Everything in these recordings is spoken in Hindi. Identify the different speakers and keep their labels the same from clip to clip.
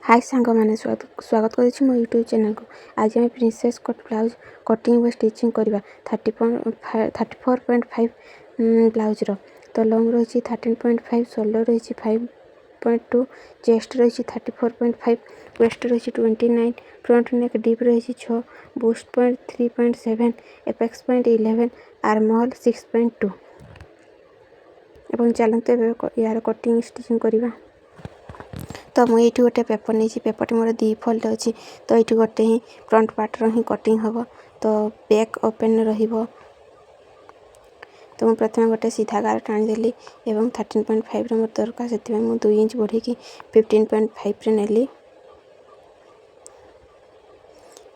Speaker 1: हाय सांग मैंने स्वागत कर मो यूट्यूब चैनल को। आज आम प्रिंसेस कट ब्लाउज कटिंग व स्टिचिंग करवा 34.5 ब्लाउजर। तो लंग रही 13.5, शोल्डर रही 5.2, चेस्ट रही 34.5, वेस्ट रही 29, फ्रंट नेक डीप रही 6, boost point 3.7, apex point 11, arm hole 6.2। एवं चलते यार कटिंग स्टिचिंग करवा। तो मुझे गोटे पेपर नहीं, पेपर मोर 2 फोल्ड अच्छी। तो ये गोटे ही फ्रंट पार्टर ही कटिंग हम। तो बैक ओपन रहिबो। तो मुझे प्रथम गोटे सीधा गार टाणीदेली और 13.5 मोर दरकार से 2 इंच बढ़ी 15.5 नेली।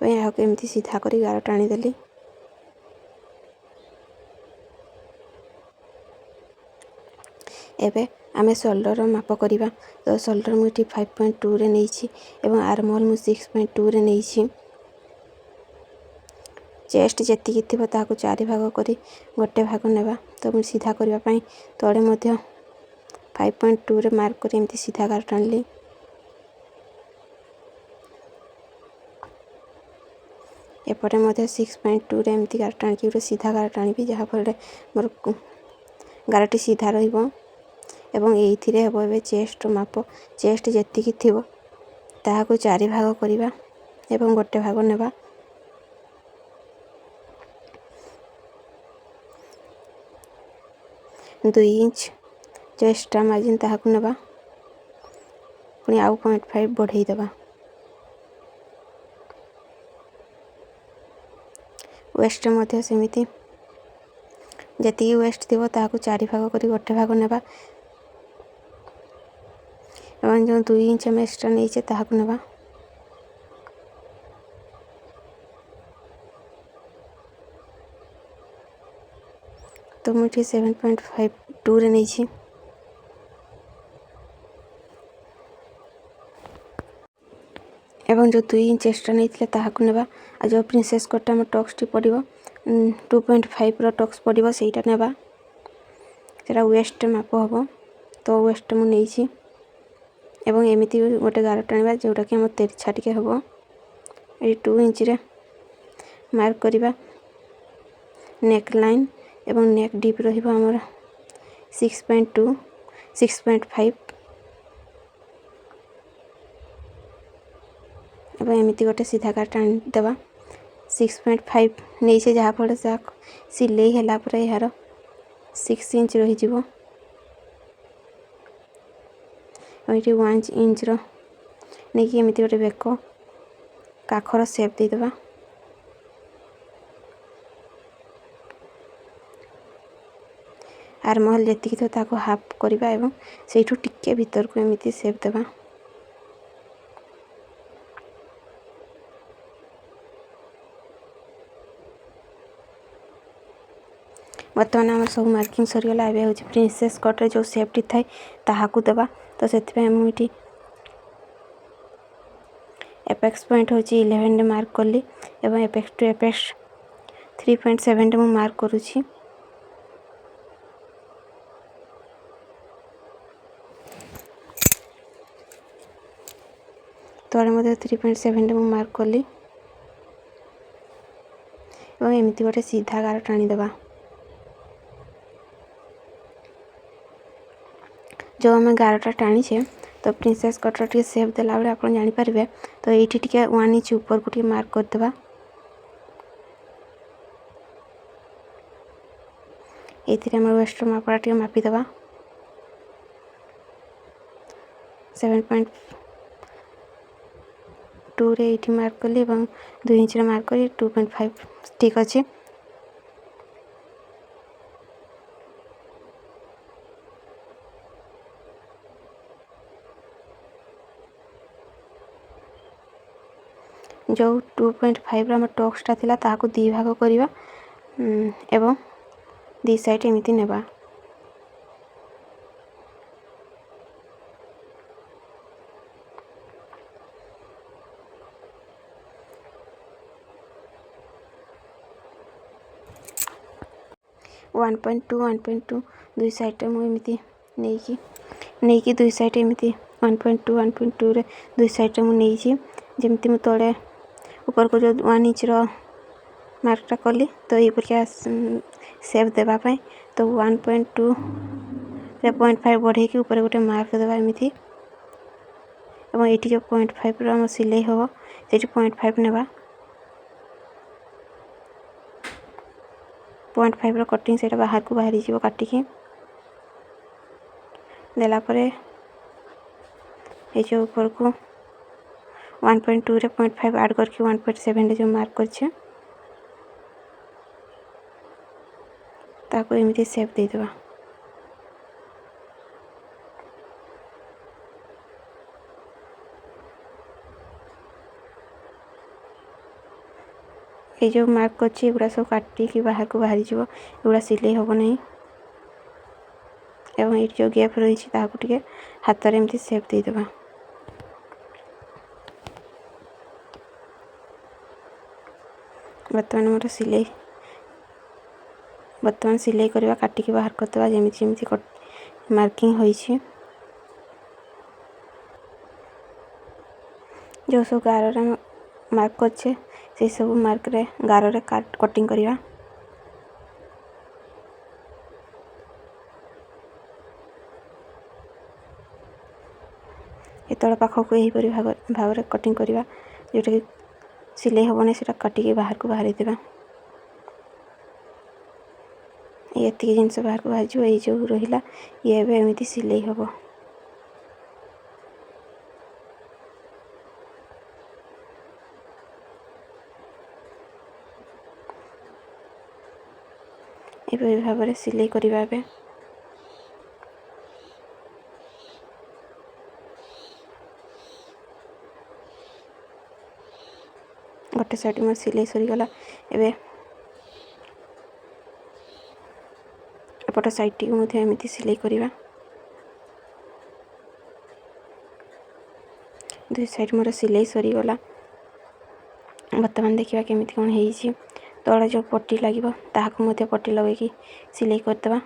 Speaker 1: एमती सीधा कर गार टाणीदेली। एबे आमे शोल्डर माप करवा। तो शोल्डर मुझे 5.2 रे नहीं और आर्म होल मुझे 6.2 रे नहीं। चेस्ट जी थी 4 भाग कर गोटे भाग नेबा। तो मुझे सीधा करने तले 5.2 रे मार्क कर एमती सीधा गार टाणली। एपटे 6.2 रे एमती गार टाणी गोटे सीधा गार टाणी जहाँफल मोर गारटी सीधा रहिबो। एवं ये हम चेस्ट माप। चेस्ट जी थी 4 भाग करवा एवं गोटे भाग नेबा। दु इंच जो एक्स्ट्रा मार्जिन ताहाकु नेबा। पुणी आउ 0.5 बढ़ई देबा। वेस्ट मध्य सेमिति जति वेस्ट थी 4 भाग कर गोटे भाग नेबा। एवं जो 2 इंच आम एक्स्ट्रा नहीं ताहाकु नेबा। तो मुझे 7.52 रे नहीं। एवं जो 2 इंच एक्स्ट्रा नहीं ताहाकु नेबा। आ जो प्रिंसेस कटा आम टक्सटी पड़ो 2.5 टक्स पड़ो सेटा नेबा। सेटा वेस्ट माप हम। तो वेस्ट मु नहीं एवं एमती गोटे गार टाणवा जोटा कि आम तेरछा टिके हम। ये 2 इंच रे मार्क करवा। नेक लाइन एवं नेक डीप रहिबो हमर 6.2 6.5 एवं एमती गोटे सीधा गार टाणी देबा। 6.5 नहीं जहाँफल से सिलाई है यार 6 इंच रही। ये 1 इंच नहीं एमती गोटे बेक काखर सेप देदेबा। आर्म होल जी थी हाफ करवा एवं से टिके भीतर को एमती सेप देबा। बर्तमान आम सब मार्किंग सरीगला। ए हूँ प्रिंसेस कट्रे जो सेफ्टी थाए ताहाकु देबा। तो से मुझे एपेक्स पॉइंट हूँ 11 मार्क कली एवं एपेक्स टू एपेक्स 3.7 मु मार्क करुँची। तले 3.7 मु मार्क कली और एमती गोटे सीधा गार टाणी देबा। जो आम गारटा टाणी तो प्रिंसेस कटर टे सेप देला बेले आप जानीपारे। तो ये 1 इंच ऊपर को मार्क करदेबा। ये वेस्ट मापड़ा टे मापिदेबा। 7.2 रे ये मार्क कली और 2 इंच रे मार्क करी 2.5 ठीक अच्छे। जो 2.5 आम टक्सटा थिला ताहाकु 2 भाग करवा एवं 2 साइड एमती नेबा। वन पॉइंट टू 2 साइड मुझे नहीं 2 साइड एमती 1.2 1.2 दुई साइड में नहीं जमती मुझे तले ऊपर को जो 1 इंचर मार्कटा कली तो ये सेप देवाई तो 1.2 0.5 बढ़े ऊपर गोटे मार्क देवा एमती और ये जो 0.5 आम सिलाई हम से 0.5 नेबा 0.5 कटिंग से बाहर को बाहरी जीव काटिकी देलापर ये जो ऊपर को 1.2 रे 0.5 ऐड करके 1.7 जो मार्क करछे ताको एमती सेप दे देबा। ये जो मार्क करछे एगुड़ा सब काटिकी बाहर को बाहरी जीव एगुड़ा सिलाई हम नहीं एवं ये जो गैप रही है हाथ में एमती सेप दे देबा। बर्तमान सिलाई करवा काटिकी बाहर करदेवा जमी जमी मार्किंग होइछि जो सब गार मार्क करछे से सब मार्क रे गार रे कटिंग करवा। ये तल पाख को यहीपरि भाव में कटिंग करवा जोटा कि सिलाई हम नहीं से काटिकी बाहर को बाहरी देवा। ये जिनस बाहर को बाहर जो रहा ये एमती सिलाई हम ये भाव में सिलाई करवा। गोटे साइड में सिलाई सरीगला एवं एपट साइड टी एमती सिलाई करवा। दुई साइड मोर सिलाई सरीगला बर्तमान देखा केमी कौन हो तले जो पट्टी लगे ताकू पट्टी लगे सिलाई करदे।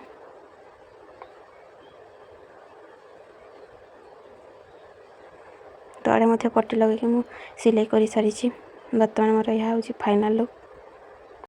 Speaker 1: तले पट्टी लगे सिलाई कर सारी बर्तमान मोर यह हूँ फाइनल लुक।